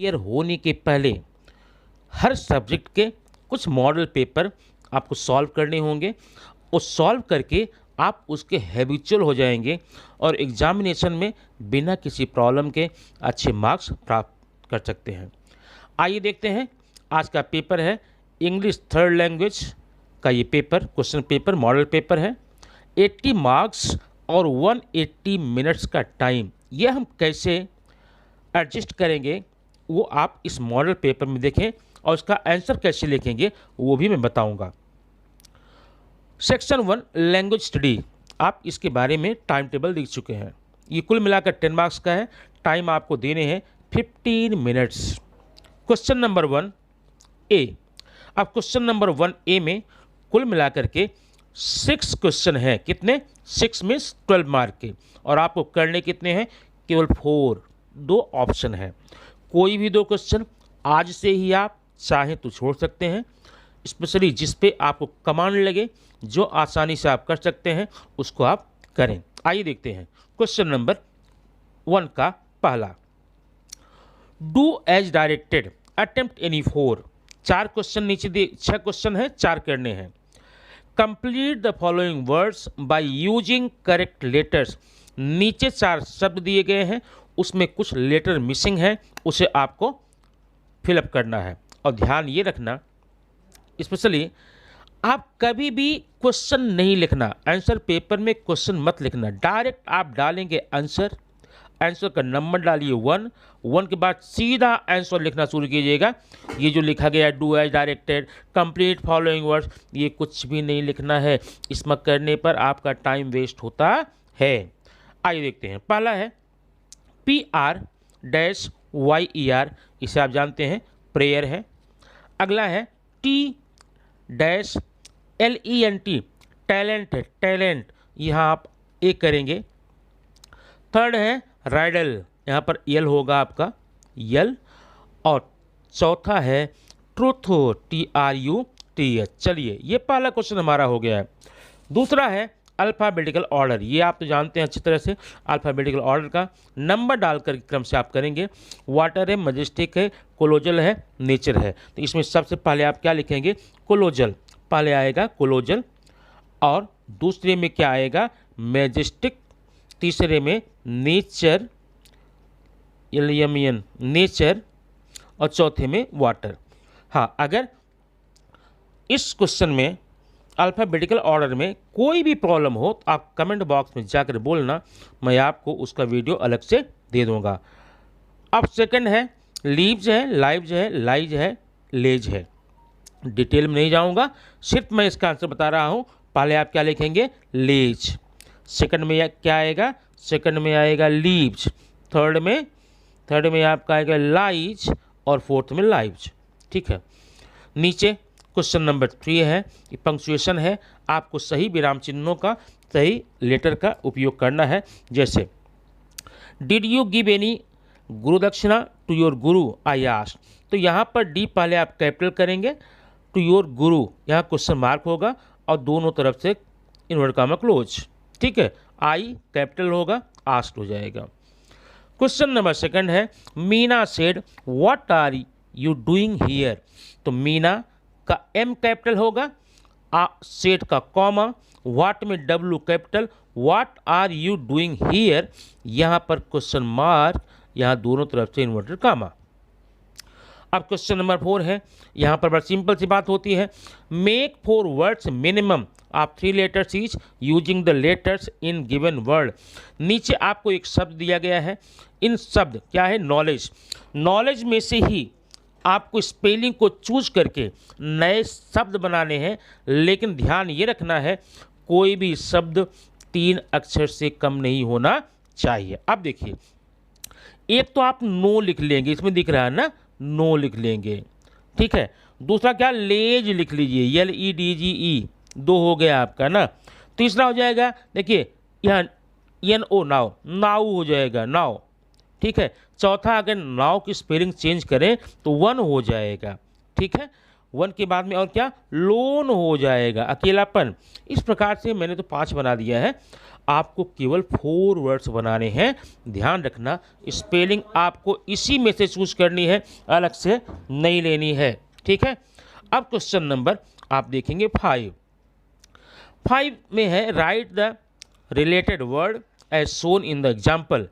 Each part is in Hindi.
ईयर होने के पहले हर सब्जेक्ट के कुछ मॉडल पेपर आपको सॉल्व करने होंगे और सॉल्व करके आप उसके हैबिचुअल हो जाएंगे और एग्जामिनेशन में बिना किसी प्रॉब्लम के अच्छे मार्क्स प्राप्त कर सकते हैं। आइए देखते हैं, आज का पेपर है इंग्लिश थर्ड लैंग्वेज का। ये paper question paper model paper है। 80 मार्क्स और 180 मिनट्स का टाइम, ये हम कैसे एडजस्ट करेंगे वो आप इस मॉडल पेपर में देखें और उसका आंसर कैसे लिखेंगे वो भी मैं बताऊंगा। सेक्शन 1 लैंग्वेज स्टडी, आप इसके बारे में टाइम टेबल देख चुके हैं। ये कुल मिलाकर 10 मार्क्स का है। टाइम आपको देने हैं 15 मिनट्स। क्वेश्चन नंबर 1 ए। अब क्वेश्चन नंबर 1 ए में कुल मिलाकर के 6 क्वेश्चन हैं। कितने? 6 में 12 मार्क के, और आपको करने कितने हैं? केवल 4। 2 ऑप्शन है, कोई भी 2 क्वेश्चन आज से ही आप चाहें तो छोड़ सकते हैं, स्पेशली जिस पे आपको कमांड लगे, जो आसानी से आप कर सकते हैं उसको आप करें। आइए देखते हैं क्वेश्चन नंबर 1 का पहला। Do as directed, attempt any 4। 4 question नीचे दिए, 6 क्वेश्चन है, 4 करने हैं। Complete the following words by using correct letters. नीचे 4 शब्द दिए गए हैं, उसमें कुछ लेटर मिसिंग है, उसे आपको फिलअप करना है। और ध्यान ये रखना, स्पेशली आप कभी भी क्वेश्चन नहीं लिखना, आंसर पेपर में क्वेश्चन मत लिखना, डायरेक्ट आप डालेंगे आंसर। आंसर का नंबर डालिए 1 के बाद सीधा आंसर लिखना शुरू कीजिएगा। ये जो लिखा गया है do as directed, complete following words, ये कुछ भी नहीं लिखना है। इसमें करने पर आपका टाइम वेस्ट होता है। आइए देखते हैं, पहला है PR-YER, इसे आप जानते हैं प्रेयर है। अगला है T-LENT, टैलेंट है, टैलेंट, यहाँ आप ए करेंगे। थर्ड है राइडल, यहाँ पर यल होगा आपका, यल। और चौथा है ट्रूथ, TRUTH। चलिए, ये पहला क्वेश्चन हमारा हो गया है। दूसरा है अल्फ़ाबेटिकल ऑर्डर, ये आप तो जानते हैं अच्छी तरह से। अल्फ़ाबेटिकल ऑर्डर का नंबर डालकर क्रम से आप करेंगे। वाटर है, मजेस्टिक है, कोलोजल है, नेचर है। तो इसमें सबसे पहले आप क्या लिखेंगे? कोलोजल, पहले आएगा कोलोजल, और दूसरे में क्या आएगा? मैजेस्टिक, तीसरे में नेचर, एलियमियन, नेचर, और चौथे में वाटर। हाँ, अगर इस क्वेश्चन में अल्फ़ाबेटिकल ऑर्डर में कोई भी प्रॉब्लम हो तो आप कमेंट बॉक्स में जाकर बोलना, मैं आपको उसका वीडियो अलग से दे दूंगा। अब सेकंड है लीव्स है, लाइव्स है, लाइज है, लेज है। डिटेल में नहीं जाऊंगा, सिर्फ मैं इसका आंसर बता रहा हूं। पहले आप क्या लिखेंगे? लेज। सेकंड में क्या आएगा? सेकंड में आएगा लीव्स। थर्ड में आपका आएगा लाइज, और फोर्थ में लाइव्स। ठीक है। नीचे क्वेश्चन नंबर 3 है, पंक्चुएशन है। आपको सही विराम चिन्हों का, सही लेटर का उपयोग करना है। जैसे डिड यू गिव एनी गुरु दक्षिणा to your Guru, I asked. तो यहाँ पर डी पहले आप कैपिटल करेंगे, टू योर गुरु यहाँ क्वेश्चन मार्क होगा, और दोनों तरफ से इन्वर्ट कामा क्लोज। ठीक है। आई कैपिटल होगा, आस्क्ड हो जाएगा। क्वेश्चन नंबर 2 है Meena said what are you doing here. तो मीना का M कैपिटल होगा, सेड का कॉमा, व्हाट में W capital, what are you doing here, यहाँ पर क्वेश्चन मार्क, यहाँ दोनों तरफ से इन्वर्टेड कामा। अब क्वेश्चन नंबर 4 है, यहाँ पर बड़ा सिंपल सी बात होती है। Make 4 words minimum of 3 letters each using the letters in given word. नीचे आपको एक शब्द दिया गया है, इन शब्द क्या है? नॉलेज। नॉलेज में से ही आपको स्पेलिंग को चूज करके नए शब्द बनाने हैं, लेकिन ध्यान ये रखना है कोई भी शब्द 3 अक्षर से कम नहीं होना चाहिए। अब देखिए, एक तो आप नो लिख लेंगे, इसमें दिख रहा है ना, नो लिख लेंगे। ठीक है। दूसरा क्या? लेज लिख लीजिए, LEDGE, 2 हो गया आपका ना। तीसरा हो जाएगा, देखिए यहाँ NO, नाव, नाव हो जाएगा, नाव। ठीक है। चौथा, अगर नाव की स्पेलिंग चेंज करें तो 1 हो जाएगा। ठीक है। वन के बाद में और क्या, लोन हो जाएगा, अकेलापन। इस प्रकार से मैंने तो 5 बना दिया है, आपको केवल 4 वर्ड्स बनाने हैं। ध्यान रखना, स्पेलिंग आपको इसी में से चूज करनी है, अलग से नहीं लेनी है, ठीक है। अब क्वेश्चन नंबर आप देखेंगे 5 में है, write the related word as shown in the example.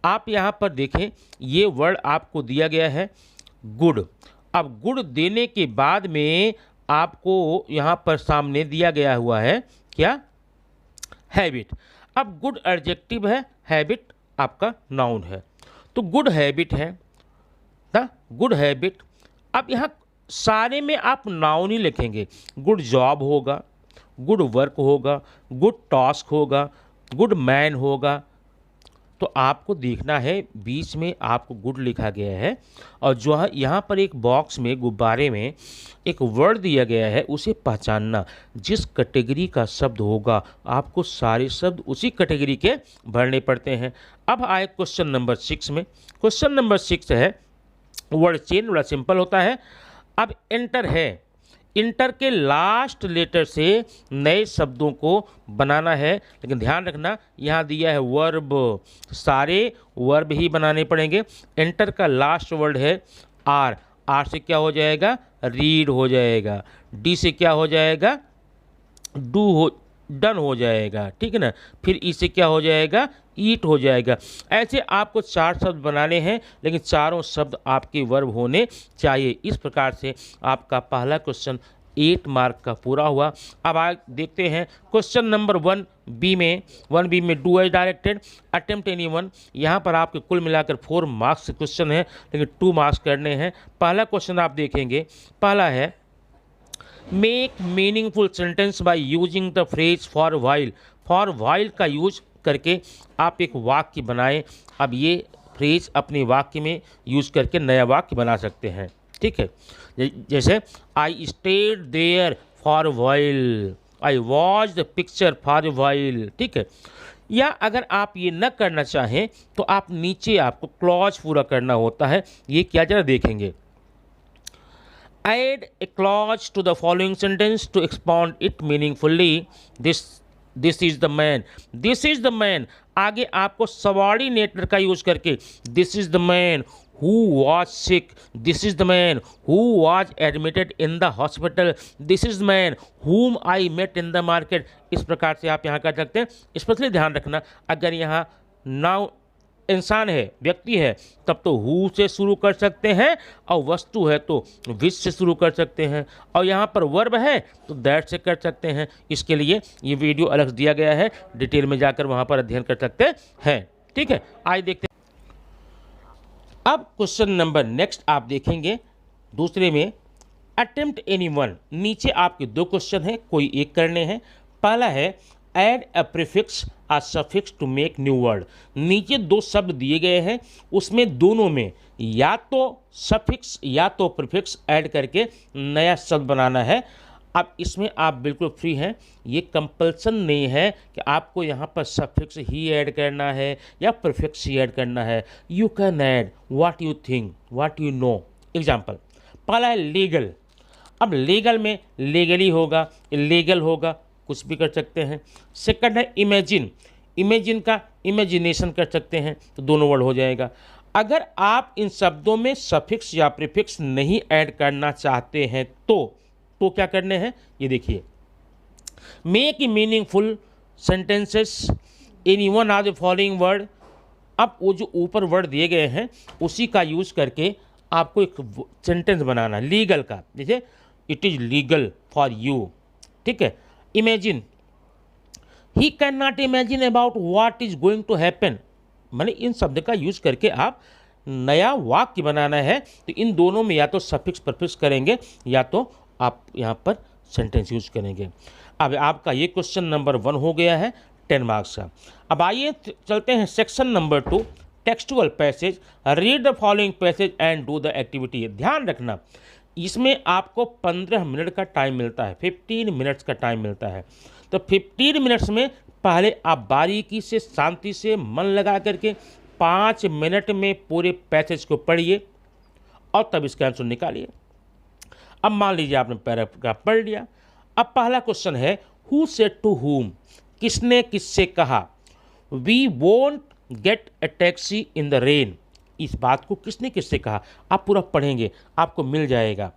आप यहाँ पर देखें, ये वर्ड आपको दिया गया है गुड। अब गुड देने के बाद में आपको यहाँ पर सामने दिया गया हुआ है क्या, हैबिट। अब गुड एडजेक्टिव है, हैबिट आपका नाउन है, तो गुड हैबिट है ना, गुड हैबिट। अब यहाँ सारे में आप नाउन ही लिखेंगे, गुड जॉब होगा, गुड वर्क होगा, गुड टास्क होगा, गुड मैन होगा। तो आपको देखना है बीच में आपको गुड लिखा गया है, और जो है यहाँ पर एक बॉक्स में गुब्बारे में एक वर्ड दिया गया है, उसे पहचानना। जिस कैटेगरी का शब्द होगा आपको सारे शब्द उसी कैटेगरी के भरने पड़ते हैं। अब आए क्वेश्चन नंबर 6 में। क्वेश्चन नंबर 6 है वर्ड चेन, बड़ा सिंपल होता है। अब एंटर है, इंटर के लास्ट लेटर से नए शब्दों को बनाना है, लेकिन ध्यान रखना यहाँ दिया है वर्ब, सारे वर्ब ही बनाने पड़ेंगे। एंटर का लास्ट वर्ड है आर, आर से क्या हो जाएगा, रीड हो जाएगा। डी से क्या हो जाएगा, डू हो, डन हो जाएगा, ठीक है ना। फिर ई से क्या हो जाएगा, ईट हो जाएगा। ऐसे आपको 4 शब्द बनाने हैं, लेकिन चारों शब्द आपके वर्ब होने चाहिए। इस प्रकार से आपका पहला क्वेश्चन 8 मार्क का पूरा हुआ। अब आज देखते हैं क्वेश्चन नंबर 1B में। 1B में do as directed, attempt any one. यहाँ पर आपके कुल मिलाकर 4 मार्क्स क्वेश्चन है, लेकिन 2 मार्क्स करने हैं। पहला क्वेश्चन आप देखेंगे, पहला है make meaningful sentence by using the phrase for while. For while का यूज करके आप एक वाक्य बनाएं। अब ये फ्रेज अपने वाक्य में यूज करके नया वाक्य बना सकते हैं, ठीक है। जैसे I stayed there for while, I watch the picture for while, ठीक है। या अगर आप ये न करना चाहें तो आप नीचे आपको क्लॉज पूरा करना होता है। ये क्या जरा देखेंगे, add a clause to the following sentence to expound it meaningfully. This is the man, this is the man। आगे आपको सबऑर्डिनेटर का यूज करके this is the man who was sick, this is the man who was admitted in the hospital, this is the man whom I met in the market। इस प्रकार से आप यहाँ कर सकते हैं। स्पेशली ध्यान रखना, अगर यहाँ नाउ इंसान है, व्यक्ति है, तब तो हु से शुरू कर सकते हैं, और वस्तु है तो विच से शुरू कर सकते हैं, और यहाँ पर वर्ब है तो दैट से कर सकते हैं। इसके लिए ये वीडियो अलग दिया गया है, डिटेल में जाकर वहाँ पर अध्ययन कर सकते हैं, ठीक है। आइए देखते हैं। अब क्वेश्चन नंबर नेक्स्ट आप देखेंगे दूसरे में, अटेम्प्ट एनी वन। नीचे आपके 2 क्वेश्चन हैं, कोई एक करने हैं। पहला है add a prefix or suffix to make new word. नीचे 2 शब्द दिए गए हैं, उसमें दोनों में या तो सफिक्स या तो प्रीफिक्स ऐड करके नया शब्द बनाना है। अब इसमें आप बिल्कुल फ्री हैं, ये कंपल्सन नहीं है कि आपको यहाँ पर सफिक्स ही ऐड करना है या प्रीफिक्स ही ऐड करना है। You can add what you think, what you know. Example, पहला है लीगल। अब लीगल में लीगली होगा, इलीगल होगा, कुछ भी कर सकते हैं। सेकंड है इमेजिन, इमेजिन का इमेजिनेशन कर सकते हैं, तो दोनों वर्ड हो जाएगा। अगर आप इन शब्दों में सफिक्स या प्रीफिक्स नहीं ऐड करना चाहते हैं तो क्या करने हैं, ये देखिए, make a meaningful sentences in one of the following word. अब वो जो ऊपर वर्ड दिए गए हैं उसी का यूज करके आपको एक सेंटेंस बनाना लीगल का। जैसे it is legal for you, ठीक है। Imagine, he can not imagine about what is going to happen. मैंने इन शब्द का यूज करके आप नया वाक्य बनाना है, तो इन दोनों में या तो सफिक्स प्रीफिक्स करेंगे या तो आप यहाँ पर सेंटेंस यूज करेंगे। अब आपका ये क्वेश्चन नंबर 1 हो गया है 10 मार्क्स का। अब आइए चलते हैं section number 2, textual passage. Read the following passage and do the activity. ध्यान रखना, इसमें आपको 15 मिनट का टाइम मिलता है, 15 मिनट्स का टाइम मिलता है। तो 15 मिनट्स में पहले आप बारीकी से, शांति से, मन लगा करके 5 मिनट में पूरे पैसेज को पढ़िए और तब इसका आंसर निकालिए। अब मान लीजिए आपने पैराग्राफ पढ़ लिया। अब पहला क्वेश्चन है हु सेड टू हुम, किसने किससे कहा। We won't get a taxi in the rain, इस बात को किसने किससे कहा। आप पूरा पढ़ेंगे आपको मिल जाएगा।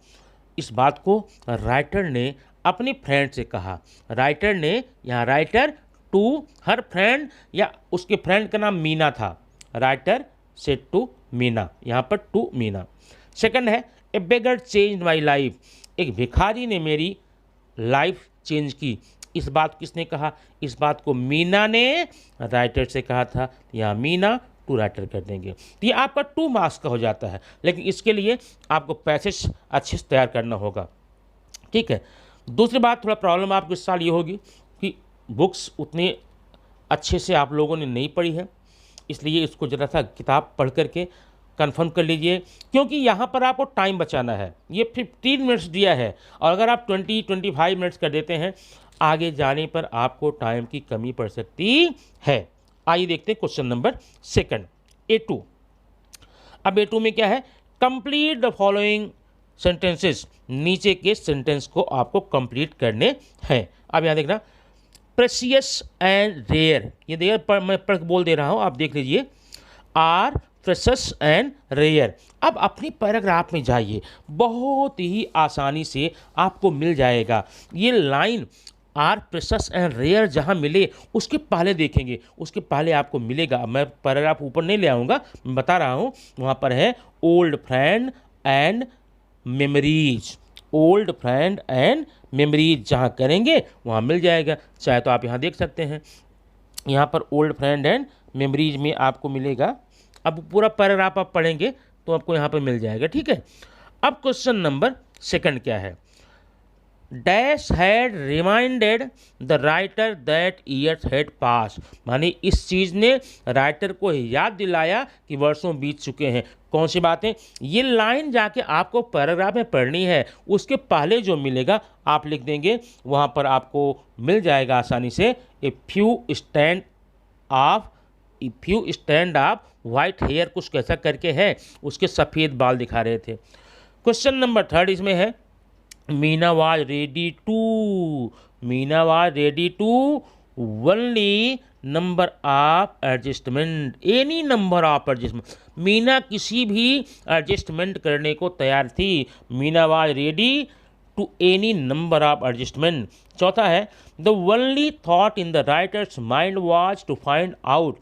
इस बात को राइटर ने अपने फ्रेंड से कहा। राइटर ने, यहाँ राइटर टू हर फ्रेंड या उसके फ्रेंड का नाम मीना था। राइटर सेड टू मीना, यहाँ पर टू मीना। सेकंड है ए बेगर चेंज माई लाइफ, एक भिखारी ने मेरी लाइफ चेंज की। इस बात किसने कहा। इस बात को मीना ने राइटर से कहा था। यहाँ मीना टू राइटर कर देंगे। तो ये आपका 2 मार्क्स का हो जाता है, लेकिन इसके लिए आपको पैसेज अच्छे से तैयार करना होगा। ठीक है। दूसरी बात, थोड़ा प्रॉब्लम आपको इस साल ये होगी कि बुक्स उतने अच्छे से आप लोगों ने नहीं पढ़ी है, इसलिए इसको ज़रा सा किताब पढ़ करके कंफर्म कर लीजिए, क्योंकि यहाँ पर आपको टाइम बचाना है। ये 15 मिनट्स दिया है और अगर आप 20-25 मिनट्स कर देते हैं, आगे जाने पर आपको टाइम की कमी पड़ सकती है। आइए देखते हैं क्वेश्चन नंबर 2 A2। अब A2 में क्या है, कंप्लीट द फॉलोइंग सेंटेंसेस, नीचे के सेंटेंस को आपको कंप्लीट करने हैं। अब यहाँ देखना, प्रेशियस एंड रेयर, ये रेयर पर मैं पढ़ बोल दे रहा हूँ, आप देख लीजिए। Are precious and rare. अब अपनी पैराग्राफ में जाइए, बहुत ही आसानी से आपको मिल जाएगा। ये line are precious and rare जहाँ मिले उसके पहले देखेंगे, उसके पहले आपको मिलेगा। मैं पैराग्राफ ऊपर नहीं ले आऊँगा, मैं बता रहा हूँ। वहाँ पर है old friend and memories, old friend and memories जहाँ करेंगे वहाँ मिल जाएगा। चाहे तो आप यहाँ देख सकते हैं, यहाँ पर ओल्ड फ्रेंड एंड मेमोरीज में आपको मिलेगा। अब पूरा पैराग्राफ आप पढ़ेंगे तो आपको यहाँ पर मिल जाएगा। ठीक है। अब क्वेश्चन नंबर 2 क्या है, dash had reminded the writer that years had pass, माने इस चीज़ ने राइटर को याद दिलाया कि वर्षों बीत चुके हैं। कौन सी बातें, ये लाइन जाके आपको पैराग्राफ में पढ़नी है, उसके पहले जो मिलेगा आप लिख देंगे, वहाँ पर आपको मिल जाएगा आसानी से। If you stand of white hair, कुछ कैसा करके है, उसके सफ़ेद बाल दिखा रहे थे। क्वेश्चन नंबर 3 इसमें है, Meena was ready to only number of adjustment, any number of adjustment, Meena किसी भी एडजस्टमेंट करने को तैयार थी। Meena was ready to any number of adjustment. चौथा है, the only thought in the writer's mind was to find out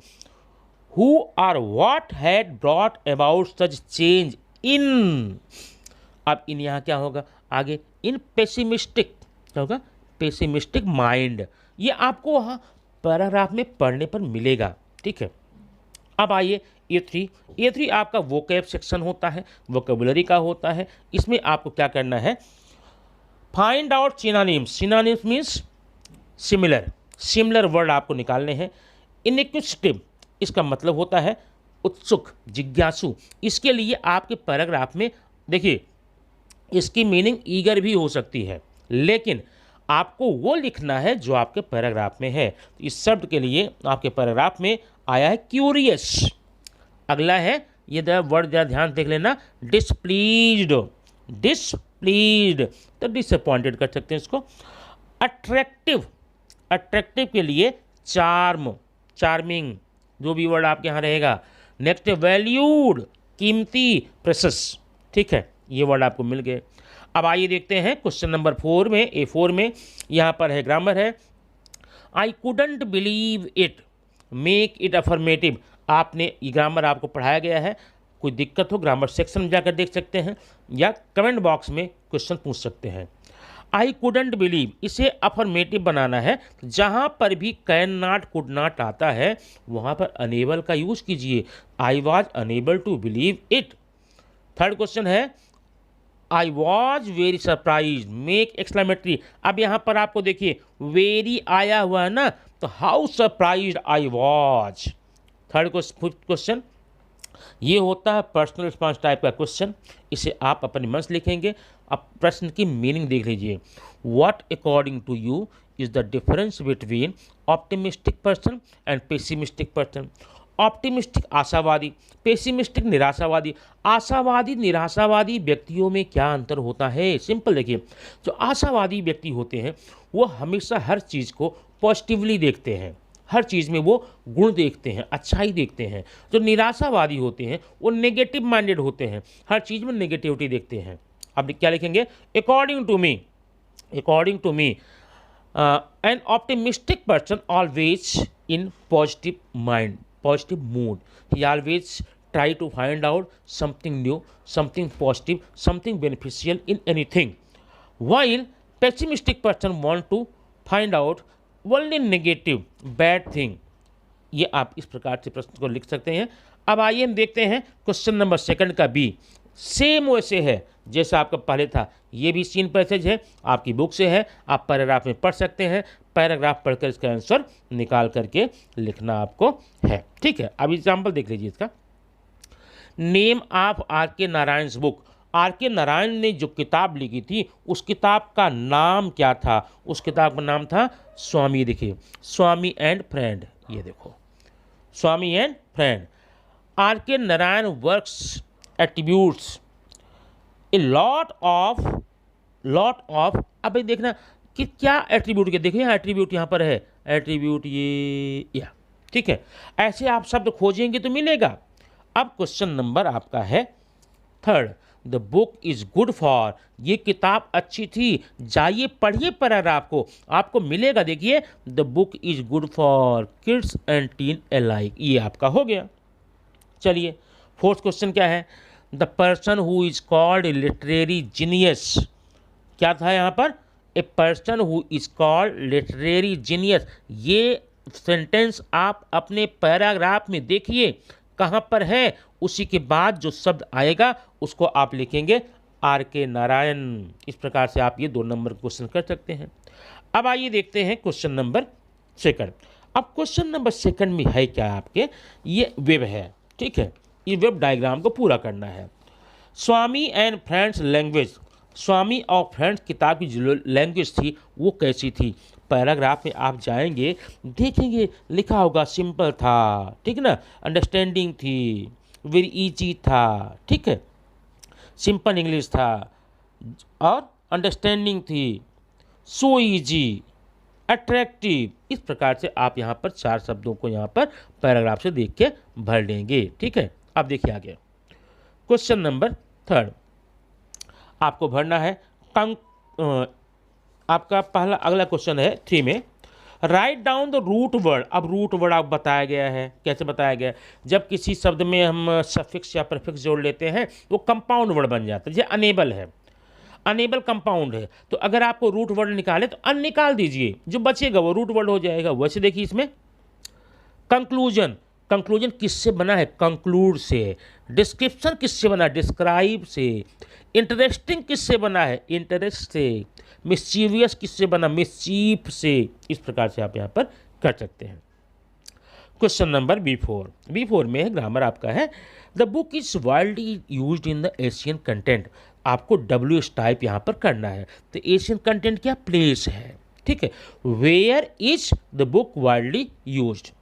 who और what had brought about such change in. अब इन यहाँ क्या होगा आगे, इन पेसिमिस्टिक, क्या होगा, पेसिमिस्टिक माइंड। ये आपको वहाँ पैराग्राफ में पढ़ने पर मिलेगा। ठीक है। अब आइए A3 आपका वोकैब सेक्शन होता है, वोकेबुलरी का होता है। इसमें आपको क्या करना है, find out synonyms. Synonyms means similar word आपको निकालने हैं। इनक्विजिटिव, इसका मतलब होता है उत्सुक, जिज्ञासु। इसके लिए आपके पैराग्राफ में देखिए, इसकी मीनिंग ईगर भी हो सकती है, लेकिन आपको वो लिखना है जो आपके पैराग्राफ में है। इस शब्द के लिए आपके पैराग्राफ में आया है क्यूरियस। अगला है, ये वर्ड जरा ध्यान देख लेना, डिसप्लीज्ड, तो डिसअपॉइंटेड कर सकते हैं इसको। अट्रैक्टिव के लिए चार्मिंग, जो भी वर्ड आपके यहाँ रहेगा। नेक्स्ट वैल्यूड, कीमती, प्रेशस। ठीक है, ये वर्ड आपको मिल गए। अब आइए देखते हैं क्वेश्चन नंबर 4 में, A4 में यहाँ पर है ग्रामर है, I couldn't believe it, make it affirmative. आपने ये ग्रामर आपको पढ़ाया गया है, कोई दिक्कत हो ग्रामर सेक्शन में जाकर देख सकते हैं या कमेंट बॉक्स में क्वेश्चन पूछ सकते हैं। आई कुडंट बिलीव, इसे अफर्मेटिव बनाना है। जहाँ पर भी कैन नॉट, कुड नॉट आता है वहाँ पर अनेबल का यूज़ कीजिए। I was unable to believe it. Third question है, I was very surprise, make exclamatory. अब यहाँ पर आपको देखिए वेरी आया हुआ है ना, तो how surprise I was. Third question ये होता है पर्सनल रिस्पॉन्स टाइप का क्वेश्चन, इसे आप अपने मन से लिखेंगे। अब प्रश्न की मीनिंग देख लीजिए, what according to you is the difference between optimistic person and pessimistic person. Optimistic आशावादी, पेसिमिस्टिक निराशावादी। आशावादी निराशावादी व्यक्तियों में क्या अंतर होता है? सिंपल देखिए, जो आशावादी व्यक्ति होते हैं वो हमेशा हर चीज़ को पॉजिटिवली देखते हैं, हर चीज़ में वो गुण देखते हैं, अच्छाई देखते हैं। जो निराशावादी होते हैं वो नेगेटिव माइंडेड होते हैं, हर चीज़ में नेगेटिविटी देखते हैं। अब क्या लिखेंगे? According to me an optimistic person always in positive mind, positive mood. He always try to find out something new, something positive, something beneficial in anything. While pessimistic person want to find out only negative, bad thing. ये आप इस प्रकार से प्रश्न को लिख सकते हैं। अब आइए हम देखते हैं क्वेश्चन नंबर सेकंड का बी। सेम वैसे है जैसा आपका पहले था, ये भी सीन पैसेज है, आपकी बुक से है, आप पैराग्राफ में पढ़ सकते हैं। पैराग्राफ पढ़कर इसका आंसर निकाल करके लिखना आपको है। ठीक है, अब एग्जाम्पल देख लीजिए इसका। नेम ऑफ आर के नारायण बुक। आर के नारायण ने जो किताब लिखी थी उस किताब का नाम क्या था? उस किताब का नाम था स्वामी। देखिए, स्वामी एंड फ्रेंड, ये देखो, स्वामी एंड फ्रेंड। आर के Narayan works attributes a lot of. अब देखना कि क्या एट्रीब्यूट के, देखिए एट्रीब्यूट यहाँ पर है, एट्रीब्यूट ये या, ठीक है। ऐसे आप शब्द खोजेंगे तो मिलेगा। अब क्वेश्चन नंबर आपका है third. The book is good for, ये किताब अच्छी थी, जाइए पढ़िए पैराग्राफ को, आपको मिलेगा। देखिए, the book is good for kids and teen alike, ये आपका हो गया। चलिए फोर्थ क्वेश्चन क्या है? The person who is called a literary genius, क्या था यहाँ पर? A person who is called literary genius. ये सेंटेंस आप अपने पैराग्राफ में देखिए कहाँ पर है, उसी के बाद जो शब्द आएगा उसको आप लिखेंगे आर के नारायण। इस प्रकार से आप ये 2 नंबर क्वेश्चन कर सकते हैं। अब आइए देखते हैं क्वेश्चन नंबर सेकंड। अब क्वेश्चन नंबर सेकंड में है क्या आपके? ये वेब है, ठीक है, ये वेब डायग्राम को पूरा करना है। स्वामी एंड फ्रेंड्स लैंग्वेज, स्वामी और फ्रेंड्स किताब की जो लैंग्वेज थी वो कैसी थी? पैराग्राफ में आप जाएंगे, देखेंगे लिखा होगा सिंपल था, ठीक है ना, अंडरस्टैंडिंग थी, वेरी इजी था, ठीक है, सिंपल इंग्लिश था और अंडरस्टैंडिंग थी, सो इजी, अट्रैक्टिव। इस प्रकार से आप यहाँ पर 4 शब्दों को यहाँ पर पैराग्राफ से देख के भर लेंगे। ठीक है, अब देखिए आगे क्वेश्चन नंबर थर्ड आपको भरना है। आपका पहला अगला क्वेश्चन है 3 में, write down the root word. अब रूट वर्ड आप बताया गया है, कैसे बताया गया है? जब किसी शब्द में हम सफिक्स या प्रीफिक्स जोड़ लेते हैं वो कंपाउंड वर्ड बन जाता है। जैसे अनेबल है, अनेबल कंपाउंड है, तो अगर आपको रूट वर्ड निकाले तो अन निकाल दीजिए, जो बचेगा वो रूट वर्ड हो जाएगा। वैसे देखिए इसमें कंक्लूजन, कंक्लूजन किससे बना है? कंक्लूड से। डिस्क्रिप्शन किससे बना? डिस्क्राइब से। इंटरेस्टिंग किससे बना है? इंटरेस्ट से। मिस्चीवियस किससे बना? मिस्चीफ से। इस प्रकार से आप यहाँ पर कर सकते हैं। क्वेश्चन नंबर B4 में ग्रामर आपका है, the book is widely used in the Asian content. आपको WH टाइप यहाँ पर करना है, तो एशियन कंटेंट क्या? प्लेस है, ठीक है। Where is the book widely used.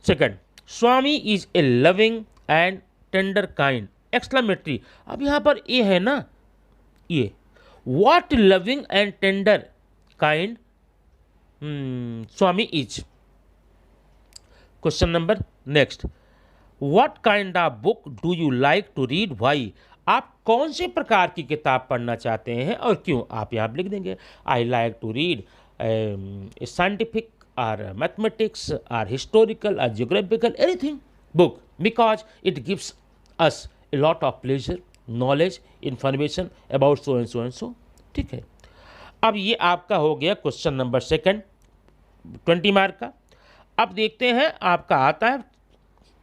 Second, Swami is a loving and tender kind, exclamatory. अब यहाँ पर ए है ना, ये what loving and tender kind Swami is. Question number next, what kind of book do you like to read, why. आप कौन से प्रकार की किताब पढ़ना चाहते हैं और क्यों? आप यहाँ लिख देंगे, I like to read scientific or mathematics or historical or geographical anything book because it gives us a lot of pleasure, knowledge, information about so and so and so। ठीक है, अब ये आपका हो गया क्वेश्चन नंबर सेकंड 20 मार्क का। अब देखते हैं आपका आता है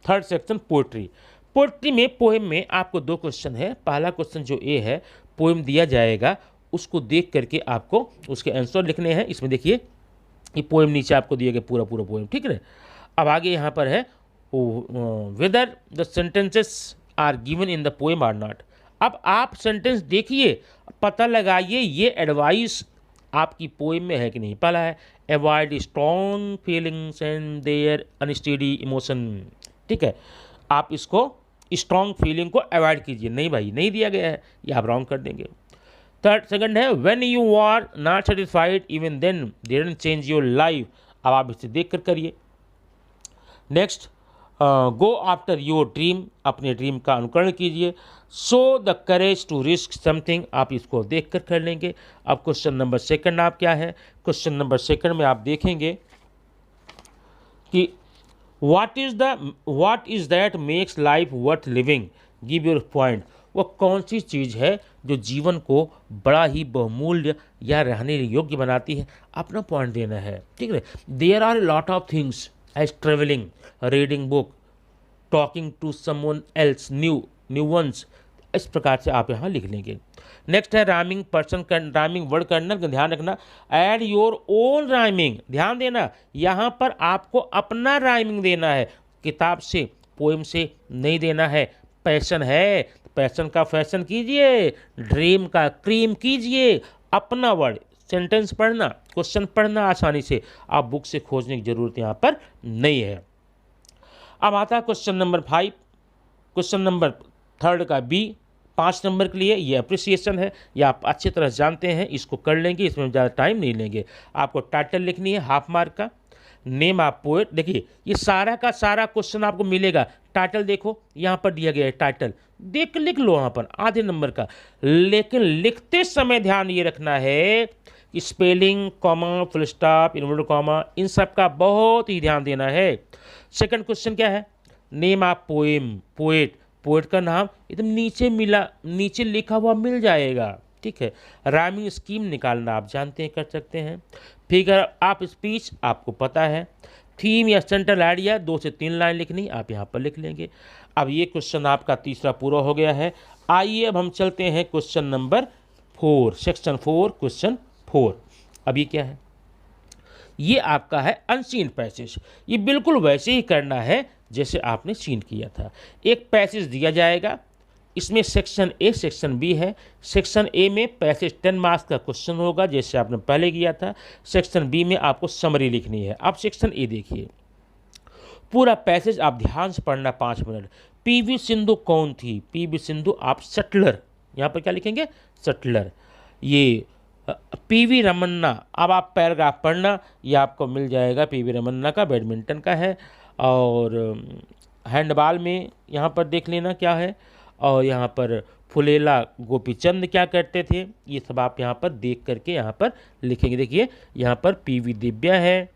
थर्ड सेक्शन पोएट्री। पोएट्री में पोएम में आपको 2 क्वेश्चन है। पहला क्वेश्चन जो ए है, पोएम दिया जाएगा उसको देख करके आपको उसके आंसर लिखने हैं। इसमें देखिए ये पोएम नीचे आपको दिए गए पूरा पोएम, ठीक है। अब आगे यहाँ पर है whether the sentences are given in the poem or not. अब आप सेंटेंस देखिए, पता लगाइए ये एडवाइस आपकी पोएम में है कि नहीं। पहला है avoid strong feelings and their unsteady emotion, ठीक है, आप इसको स्ट्रॉन्ग फीलिंग को अवॉइड कीजिए, नहीं भाई नहीं दिया गया है, ये आप रॉन्ग कर देंगे। थर्ड सेकंड है when you are not satisfied even then they don't change your life, अब आप इसे देख कर करिए। Next, go after your dream, अपने ड्रीम का अनुकरण कीजिए। So the courage to risk something, आप इसको देख कर लेंगे। अब क्वेश्चन नंबर सेकंड आप क्या है, क्वेश्चन नंबर सेकंड में आप देखेंगे कि what is that makes life worth living, give your point, वो कौन सी चीज़ है जो जीवन को बड़ा ही बहुमूल्य या रहने योग्य बनाती है, अपना पॉइंट देना है, ठीक है। There are lot of things as travelling, reading book, talking to someone else, new ones, इस प्रकार से आप यहाँ लिख लेंगे। नेक्स्ट है राइमिंग पर्सन, राइमिंग वर्ड करना, ध्यान रखना, ऐड योर ओन राइमिंग, ध्यान देना यहाँ पर आपको अपना राइमिंग देना है, किताब से पोएम से नहीं देना है। पैशन है, पैशन का फैशन कीजिए, ड्रीम का क्रीम कीजिए, अपना वर्ड। सेंटेंस पढ़ना, क्वेश्चन पढ़ना आसानी से, आप बुक से खोजने की जरूरत यहाँ पर नहीं है। अब आता है question number 5, question number third का बी, 5 नंबर के लिए ये अप्रिसिएशन है, ये आप अच्छी तरह जानते हैं, इसको कर लेंगे, इसमें ज़्यादा टाइम नहीं लेंगे। आपको टाइटल लिखनी है हाफ मार्क का, नेम ऑफ पोएट, देखिए ये सारा का सारा क्वेश्चन आपको मिलेगा। टाइटल देखो यहाँ पर दिया गया है, टाइटल देख लिख लो यहाँ पर आधे नंबर का, लेकिन लिखते समय ध्यान ये रखना है कि spelling, comma, full stop, inverted comma, इन सब का बहुत ही ध्यान देना है। सेकंड क्वेश्चन क्या है, name of poem, poet, poet का नाम एकदम नीचे लिखा हुआ मिल जाएगा, ठीक है। राइमिंग स्कीम निकालना आप जानते हैं, कर सकते हैं। फिगर ऑफ स्पीच आपको पता है। थीम या सेंट्रल आइडिया 2 से 3 लाइन लिखनी, आप यहाँ पर लिख लेंगे। अब ये क्वेश्चन आपका तीसरा पूरा हो गया है। आइए अब हम चलते हैं क्वेश्चन नंबर 4, सेक्शन 4, क्वेश्चन 4। अब ये क्या है, ये आपका है अनसीन पैसेज। ये बिल्कुल वैसे ही करना है जैसे आपने सीन किया था। एक पैसेज दिया जाएगा, इसमें सेक्शन ए सेक्शन बी है। सेक्शन ए में पैसेज 10 मार्क्स का क्वेश्चन होगा जैसे आपने पहले किया था। सेक्शन बी में आपको समरी लिखनी है। अब सेक्शन ए देखिए, पूरा पैसेज आप ध्यान से पढ़ना 5 मिनट। पीवी सिंधु कौन थी, पीवी सिंधु आप सटलर, यहाँ पर क्या लिखेंगे, सटलर। ये पीवी रमन्ना, अब आप पैराग्राफ पढ़ना, ये आपको मिल जाएगा। पीवी रमन्ना का बैडमिंटन का है, और हैंडबॉल में यहाँ पर देख लेना क्या है, और यहाँ पर फुलेला गोपीचंद क्या करते थे, ये सब आप यहाँ पर देख करके यहाँ पर लिखेंगे। देखिए यहाँ पर पीवी दिव्या है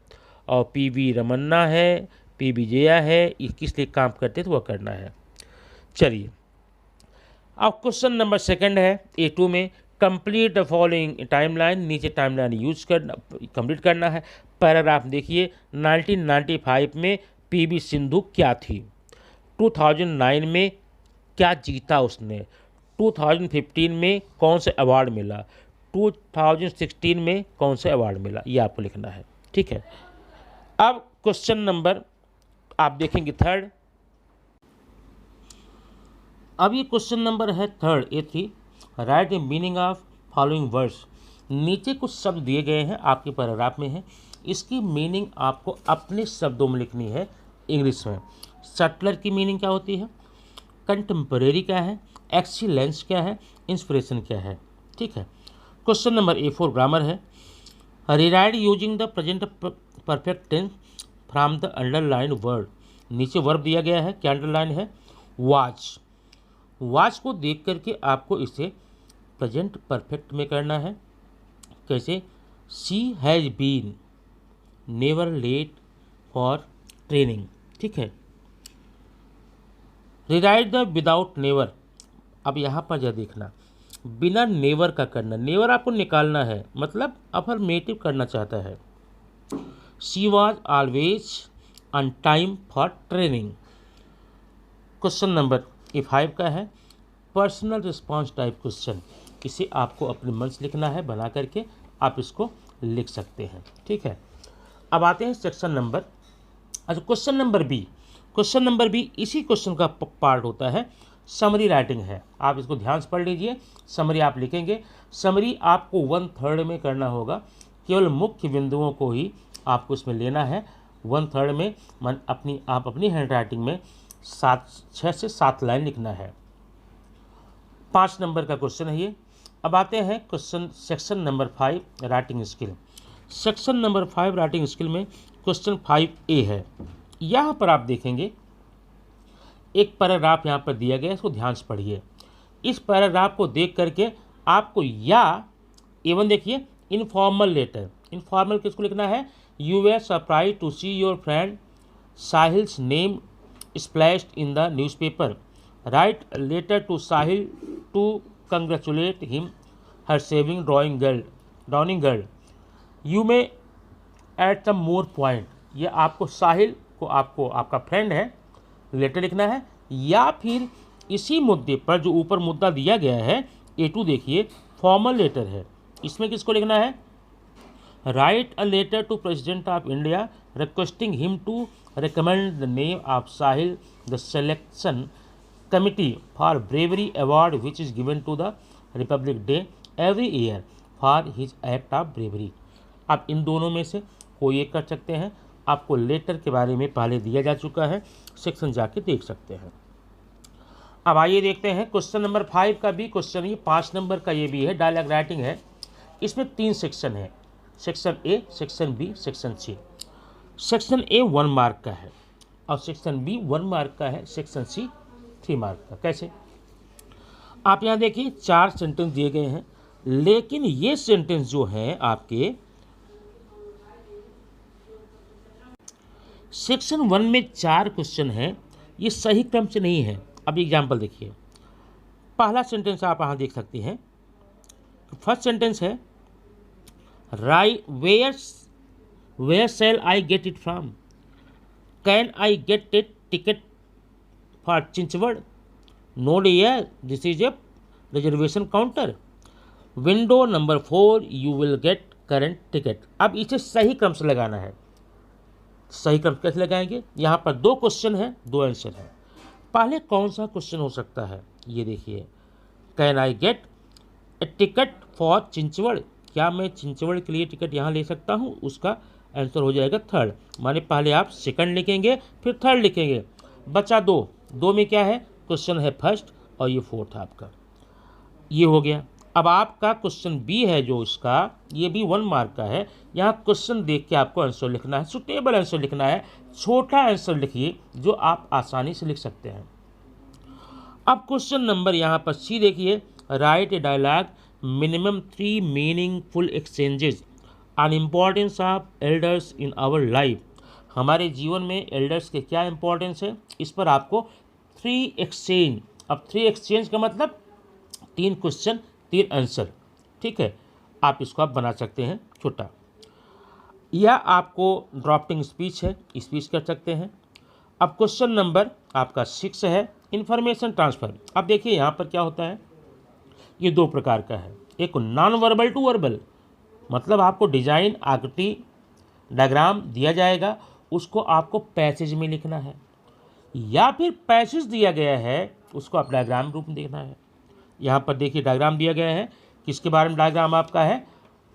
और पीवी रमन्ना है, पीवी जया है, ये किस लिए काम करते थे वो करना है। चलिए अब क्वेश्चन नंबर सेकंड है A2 में, कंप्लीट द फॉलोइंग टाइमलाइन, नीचे टाइमलाइन यूज करना, कंप्लीट करना है। पैराग्राफ देखिए, 1995 में पीवी सिंधु क्या थी, 2009 में क्या जीता उसने, 2015 में कौन से अवार्ड मिला, 2016 में कौन से अवार्ड मिला, ये आपको लिखना है, ठीक है। अब क्वेश्चन नंबर आप देखेंगे थर्ड। अब ये क्वेश्चन नंबर है third A3, right the meaning of following words. नीचे कुछ शब्द दिए गए हैं, आपके पैराग्राफ में है, इसकी मीनिंग आपको अपने शब्दों में लिखनी है इंग्लिश में। सटलर की मीनिंग क्या होती है, कंटेम्परेरी क्या है, एक्सीलेंस क्या है, इंस्पिरेशन क्या है, ठीक है। क्वेश्चन नंबर A4 ग्रामर है, rewrite using the present perfect tense from the underline word. नीचे वर्ब दिया गया है, क्या अंडरलाइन है, वॉच। वॉच को देख करके आपको इसे प्रेजेंट परफेक्ट में करना है। कैसे, she has been never late for training, ठीक है। रिराइट द विदाउट नेवर, अब यहाँ पर जा देखना, बिना नेवर का करना, नेवर आपको निकालना है, मतलब अफर्मेटिव करना चाहता है। She was always on time for training. Question number A5 का है, पर्सनल रिस्पॉन्स टाइप क्वेश्चन, इसे आपको अपने मन से लिखना है, बना करके आप इसको लिख सकते हैं, ठीक है। अब आते हैं सेक्शन नंबर, अच्छा question number B. Question number B इसी क्वेश्चन का पार्ट होता है, समरी राइटिंग है। आप इसको ध्यान से पढ़ लीजिए, समरी आप लिखेंगे। समरी आपको 1/3 में करना होगा, केवल मुख्य बिंदुओं को ही आपको इसमें लेना है। 1/3 में आप अपनी हैंड राइटिंग में 6 से 7 लाइन लिखना है। 5 नंबर का क्वेश्चन है ये। अब आते हैं question section number 5 writing skill. Section number 5 writing skill में क्वेश्चन 5A है। यहाँ पर आप देखेंगे एक पैराग्राफ यहाँ पर दिया गया है, इसको ध्यान से पढ़िए। इस पैराग्राफ को देख करके आपको या एवन देखिए इनफॉर्मल लेटर, इनफॉर्मल किसको लिखना है, you were surprise to see your friend Sahil's name splashed in the newspaper, write letter to Sahil to congratulate him her saving drowning girl, you may add some more point. ये आपको साहिल को आपको आपका फ्रेंड है लेटर लिखना है, या फिर इसी मुद्दे पर जो ऊपर मुद्दा दिया गया है A2 देखिए फॉर्मल लेटर है, इसमें किसको लिखना है, write a letter to president of India requesting him to recommend the name of Sahil the selection committee for bravery award which is given to the Republic Day every year for his act of bravery। आप इन दोनों में से कोई एक कर सकते हैं। आपको लेटर के बारे में पहले दिया जा चुका है, सेक्शन जाके देख सकते हैं। अब आइए देखते हैं क्वेश्चन नंबर 5 का भी क्वेश्चन, ये 5 नंबर का ये भी है, डायलॉग राइटिंग है। इसमें 3 सेक्शन है, section A, section B, section C. Section A 1 mark का है और सेक्शन बी 1 मार्क का है, सेक्शन सी 3 मार्क का। कैसे, आप यहाँ देखिए 4 सेंटेंस दिए गए हैं, लेकिन ये सेंटेंस जो हैं आपके सेक्शन 1 में 4 क्वेश्चन हैं, ये सही क्रम से नहीं है। अब एग्जाम्पल देखिए, पहला सेंटेंस आप यहाँ देख सकते हैं। फर्स्ट सेंटेंस है Where shall I get it from? Can I get a ticket for Chinchwad? No dear, this is a reservation counter. Window number 4, you will get current ticket। अब इसे सही क्रम से लगाना है। सही क्रम कैसे लगाएंगे, यहाँ पर 2 क्वेश्चन है, 2 आंसर है। पहले कौन सा क्वेश्चन हो सकता है, ये देखिए, can I get A ticket for Chinchwad, क्या मैं चिंचवड़ के लिए टिकट यहाँ ले सकता हूँ, उसका आंसर हो जाएगा थर्ड। माने पहले आप सेकंड लिखेंगे फिर थर्ड लिखेंगे। बचा 2 में क्या है, क्वेश्चन है फर्स्ट और ये फोर्थ आपका, ये हो गया। अब आपका क्वेश्चन बी है जो इसका, ये भी 1 मार्क का है। यहाँ क्वेश्चन देख के आपको आंसर लिखना है, सुटेबल आंसर लिखना है, छोटा आंसर लिखिए जो आप आसानी से लिख सकते हैं। अब क्वेश्चन नंबर यहाँ पर सी देखिए, write a dialogue minimum 3 meaningful exchanges on importance of elders in our life. हमारे जीवन में एल्डर्स के क्या इंपॉर्टेंस है, इस पर आपको 3 एक्सचेंज। अब 3 एक्सचेंज का मतलब 3 क्वेश्चन 3 आंसर, ठीक है। आप इसको आप बना सकते हैं छोटा, या आपको ड्राफ्टिंग स्पीच है, स्पीच कर सकते हैं। अब क्वेश्चन नंबर आपका 6 है, इंफॉर्मेशन ट्रांसफ़र। अब देखिए यहाँ पर क्या होता है, ये 2 प्रकार का है। एक नॉन वर्बल टू वर्बल, मतलब आपको डिजाइन आकृति डायग्राम दिया जाएगा, उसको आपको पैसेज में लिखना है, या फिर पैसेज दिया गया है उसको आप डायग्राम रूप में देखना है। यहाँ पर देखिए डायग्राम दिया गया है, किसके बारे में डायग्राम आपका है,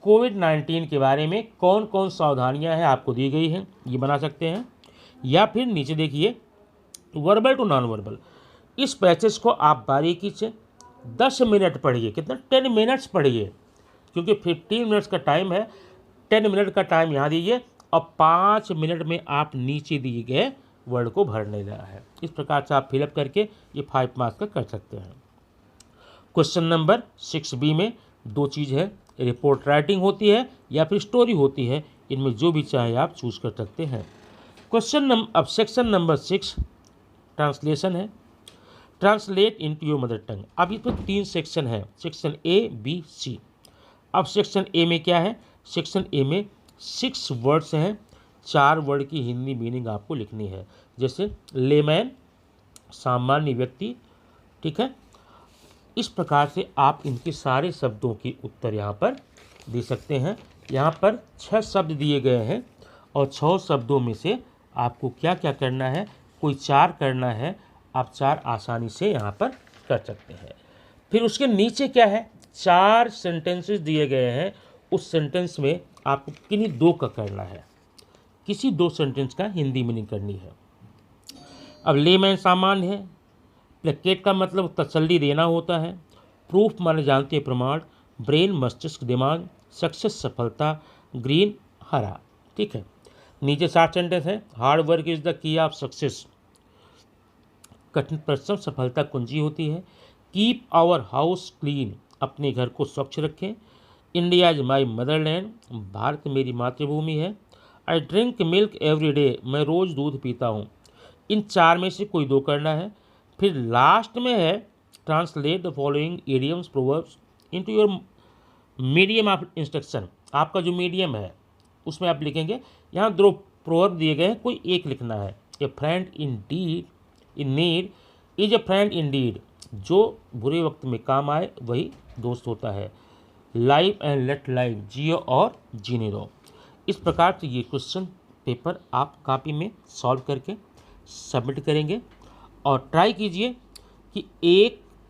कोविड-19 के बारे में कौन कौन सावधानियाँ हैं आपको दी गई हैं, ये बना सकते हैं। या फिर नीचे देखिए वर्बल टू नॉन वर्बल, इस पैसेज को आप बारीकी से 10 मिनट पढ़िए, कितना 10 मिनट्स पढ़िए, क्योंकि 15 मिनट्स का टाइम है, 10 मिनट का टाइम यहाँ दीजिए और 5 मिनट में आप नीचे दिए गए वर्ड को भरने रहा है। इस प्रकार से आप फिलअप करके ये 5 मार्क्स का कर सकते हैं। क्वेश्चन नंबर 6B में 2 चीज़ है, रिपोर्ट राइटिंग होती है या फिर स्टोरी होती है, इनमें जो भी चाहे आप चूज कर सकते हैं। अब सेक्शन नंबर 6 ट्रांसलेशन है, translate into your mother tongue. अब इसमें 3 सेक्शन है, सेक्शन A, B, C। अब सेक्शन ए में क्या है, सेक्शन ए में 6 वर्ड्स हैं, 4 वर्ड की हिंदी मीनिंग आपको लिखनी है, जैसे लेमैन, सामान्य व्यक्ति, ठीक है। इस प्रकार से आप इनके सारे शब्दों की उत्तर यहाँ पर दे सकते हैं। यहाँ पर 6 शब्द दिए गए हैं और 6 शब्दों में से आपको क्या क्या करना है, कोई 4 करना है, आप 4 आसानी से यहाँ पर कर सकते हैं। फिर उसके नीचे क्या है, 4 सेंटेंसेस दिए गए हैं, उस सेंटेंस में आपको किन्हीं 2 का करना है, किसी 2 सेंटेंस का हिंदी मीनिंग करनी है। अब लेमैन सामान्य है। प्लेकेट का मतलब तसल्ली देना होता है। प्रूफ माने जानते हैं प्रमाण। ब्रेन मस्तिष्क दिमाग। सक्सेस सफलता। ग्रीन हरा। ठीक है, नीचे 7 सेंटेंस है। Hard work is the key of success. कठिन परिश्रम सफलता कुंजी होती है। Keep our house clean. अपने घर को स्वच्छ रखें। India is my motherland. भारत मेरी मातृभूमि है। I drink milk every day. मैं रोज़ दूध पीता हूँ। इन 4 में से कोई 2 करना है। फिर लास्ट में है translate the following idioms proverbs into your medium of instruction. आपका जो मीडियम है उसमें आप लिखेंगे। यहाँ 2 प्रोवर्ब दिए गए हैं, कोई एक लिखना है। A friend in need is a friend in deed. जो बुरे वक्त में काम आए वही दोस्त होता है। लाइफ एंड लेट लाइफ, जियो और जीने दो। इस प्रकार से ये क्वेश्चन पेपर आप कॉपी में सॉल्व करके सबमिट करेंगे। और ट्राई कीजिए कि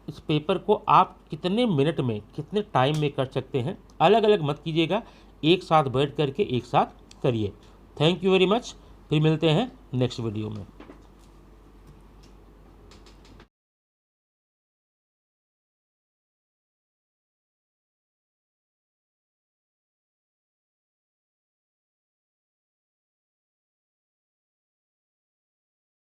इस पेपर को आप कितने मिनट में, कितने टाइम में कर सकते हैं। अलग अलग मत कीजिएगा, एक साथ बैठ करके एक साथ करिए। Thank you very much. फिर मिलते हैं नेक्स्ट वीडियो में।